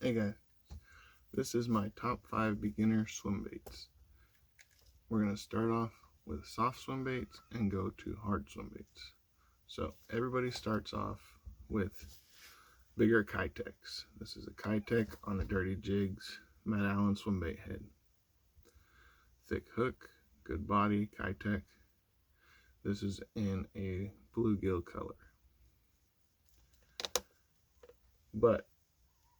Hey guys, this is my top 5 beginner swim baits. We're going to start off with soft swim baits and go to hard swim baits. So everybody starts off with bigger Kitex. This is a Kitech on a Dirty Jigs Matt Allen swim bait head. Thick hook, good body, Kitech. This is in a bluegill color. But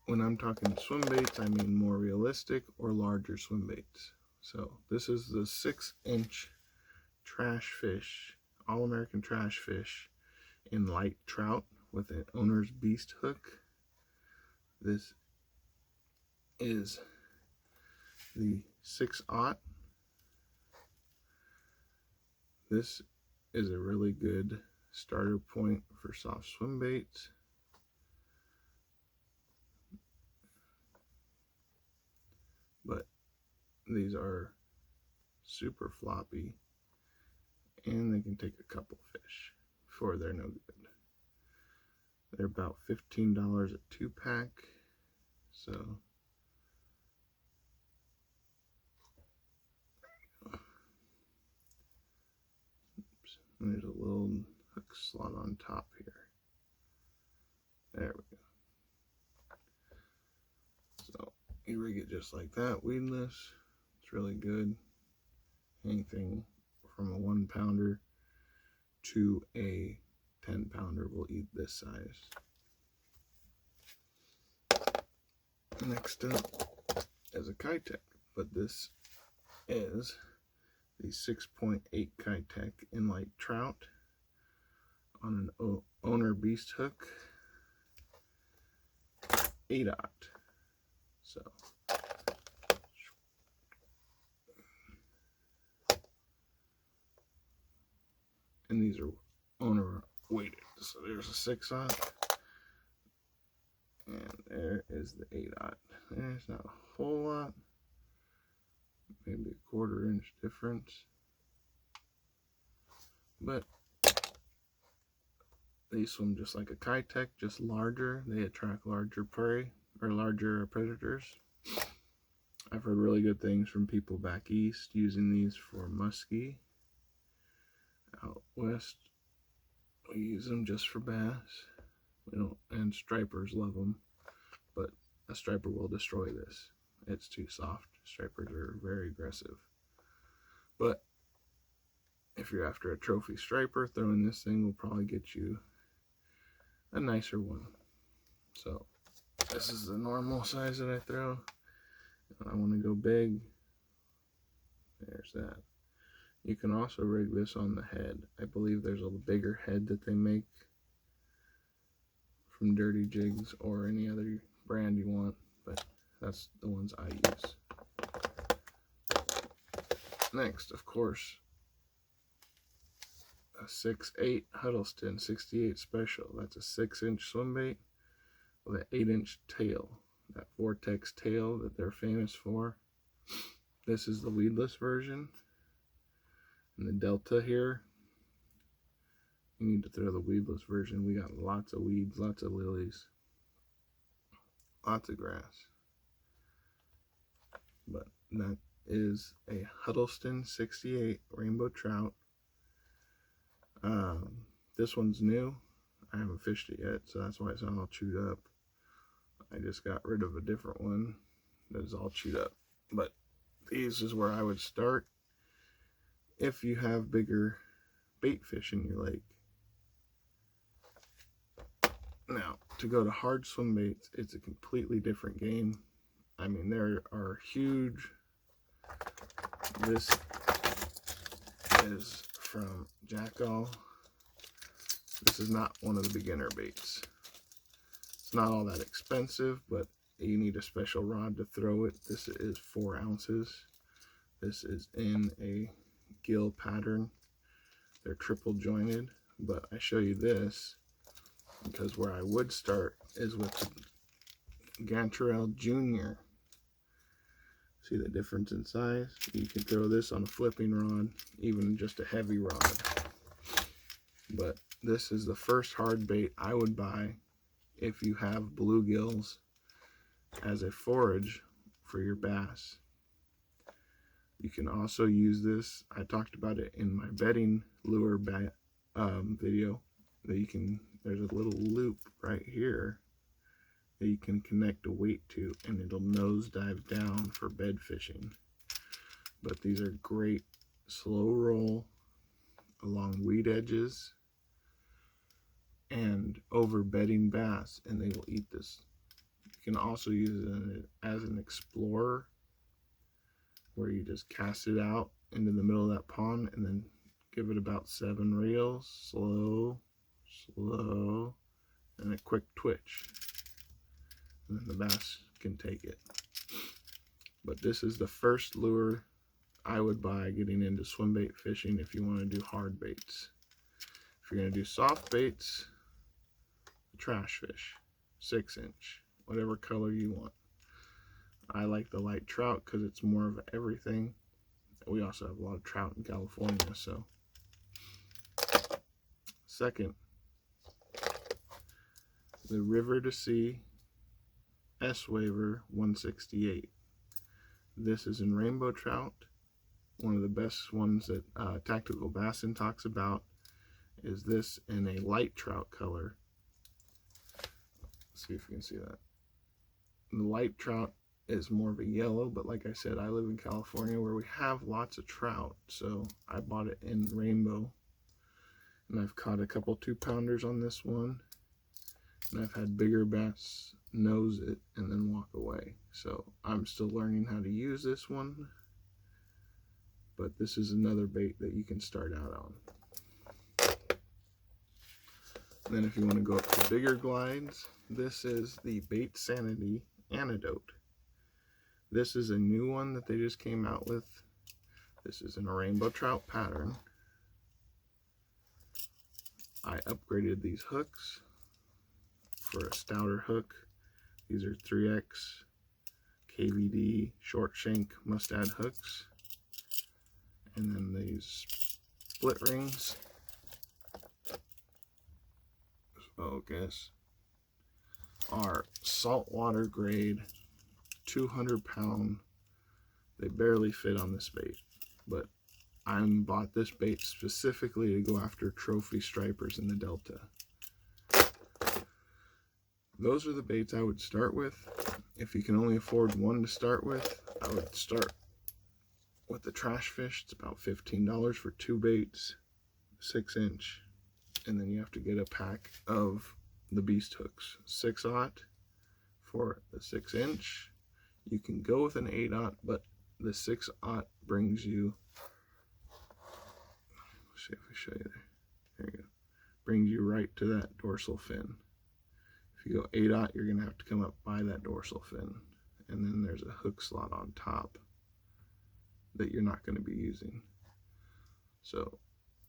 when I'm talking swim baits, I mean more realistic or larger swim baits. So this is the 6-inch trash fish, all-American trash fish in light trout with an owner's beast hook. This is the 6/0. This is a really good starter point for soft swim baits. But these are super floppy and they can take a couple fish before they're no good. They're about $15 a 2-pack. So oops, there's a little hook slot on top here. There we go. So you rig it just like that, weedless. It's really good. Anything from a 1-pounder to a 10-pounder will eat this size. Next up is a Kitech, but this is the 6.8 Kitech in light trout on an owner beast hook, 8/0. So and these are owner weighted. So there's a 6/0 and there is the 8/0. There's not a whole lot, maybe a 1/4 inch difference, but they swim just like a Kitech, just larger. They attract larger prey or larger predators. I've heard really good things from people back east using these for muskie. Out west, we use them just for bass. We don't, and stripers love them, but a striper will destroy this. It's too soft. Stripers are very aggressive. But if you're after a trophy striper, throwing this thing will probably get you a nicer one. So this is the normal size that I throw. I want to go big. There's that. You can also rig this on the head. I believe there's a bigger head that they make from Dirty Jigs or any other brand you want, but that's the ones I use. Next, of course, a 6/8 Huddleston 68 Special. That's a 6-inch swim bait with an 8-inch tail. That vortex tail that they're famous for. This is the weedless version. And the Delta here, you need to throw the weedless version. We got lots of weeds, lots of lilies, lots of grass. But that is a Huddleston 68 Rainbow Trout. This one's new. I haven't fished it yet, so that's why it's not all chewed up. I just got rid of a different one that is all chewed up. But these is where I would start if you have bigger bait fish in your lake. Now, to go to hard swim baits, it's a completely different game. I mean, there are huge. This is from Jackall. This is not one of the beginner baits. It's not all that expensive, but you need a special rod to throw it. This is 4 ounces. This is in a gill pattern. They're triple jointed, but I show you this because where I would start is with Gantarelle Jr. See the difference in size? You can throw this on a flipping rod, even just a heavy rod. But this is the first hard bait I would buy if you have bluegills as a forage for your bass. You can also use this, I talked about it in my bedding lure video, that you can, there's a little loop right here that you can connect a weight to, and it'll nosedive down for bed fishing. But these are great slow roll along weed edges and over bedding bass, and they will eat this. You can also use it as an explorer, where you just cast it out into the middle of that pond and then give it about 7 reels, slow, slow, and a quick twitch. And then the bass can take it. But this is the first lure I would buy getting into swim bait fishing if you want to do hard baits. If you're going to do soft baits, trash fish, 6-inch, whatever color you want. I like the light trout because it's more of everything. We also have a lot of trout in California, so. Second, the River to Sea S-Waver 168. This is in rainbow trout. One of the best ones that Tactical Bassin talks about is this in a light trout color. Let's see if you can see that. The light trout is more of a yellow, but like I said, I live in California where we have lots of trout, so I bought it in rainbow, and I've caught a couple 2-pounders on this one, and I've had bigger bass nose it and then walk away. So I'm still learning how to use this one, but this is another bait that you can start out on. And then if you want to go up to bigger glides, this is the Bait Sanity Antidote. This is a new one that they just came out with. This is in a rainbow trout pattern. I upgraded these hooks for a stouter hook. These are 3X KVD short shank mustad hooks. And then these split rings. Focus. Are saltwater grade, 200-pound. They barely fit on this bait, but I bought this bait specifically to go after trophy stripers in the Delta. Those are the baits I would start with. If you can only afford one to start with, I would start with the trash fish. It's about $15 for 2 baits, 6-inch, and then you have to get a pack of the beast hooks, 6/0 for the 6-inch. You can go with an 8/0, but the 6/0 brings you, let's see if I show you there you go, brings you right to that dorsal fin. If you go 8/0, you're gonna have to come up by that dorsal fin, and then there's a hook slot on top that you're not going to be using. So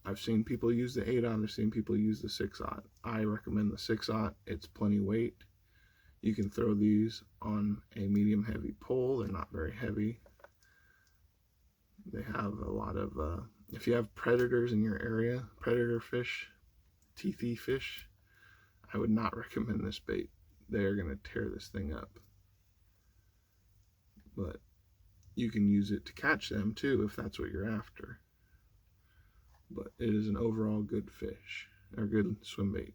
I've seen people use the 8/0, I've seen people use the 6/0. I recommend the 6/0. It's plenty weight. You can throw these on a medium heavy pole. They're not very heavy. They have a lot of, if you have predators in your area, predator fish, teethy fish, I would not recommend this bait. They're going to tear this thing up. But you can use it to catch them too if that's what you're after. But it is an overall good fish, or good swim bait.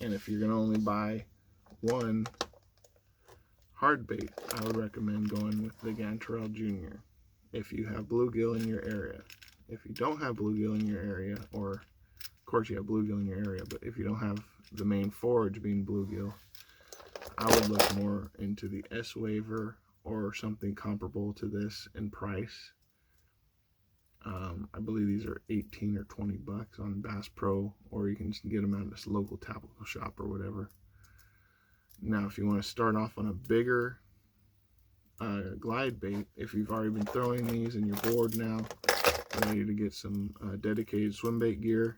And if you're going to only buy one hard bait, I would recommend going with the Gantarel Jr. if you have bluegill in your area. If you don't have bluegill in your area, or of course you have bluegill in your area, but if you don't have the main forage being bluegill, I would look more into the S-Waver or something comparable to this in price. I believe these are 18 or 20 bucks on Bass Pro, or you can just get them at this local tackle shop or whatever. Now, if you want to start off on a bigger glide bait, if you've already been throwing these and you're bored now, ready to get some dedicated swim bait gear,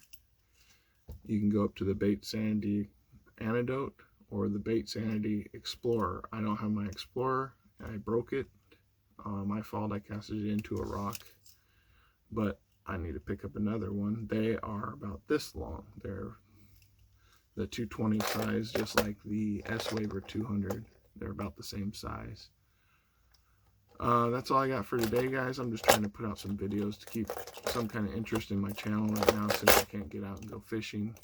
you can go up to the Bait Sanity Antidote or the Bait Sanity Explorer. I don't have my Explorer. I broke it. My fault. I casted it into a rock. But I need to pick up another one. They are about this long. They're the 220 size, just like the S-Waver 200. They're about the same size. That's all I got for today, guys. I'm just trying to put out some videos to keep some kind of interest in my channel right now since I can't get out and go fishing.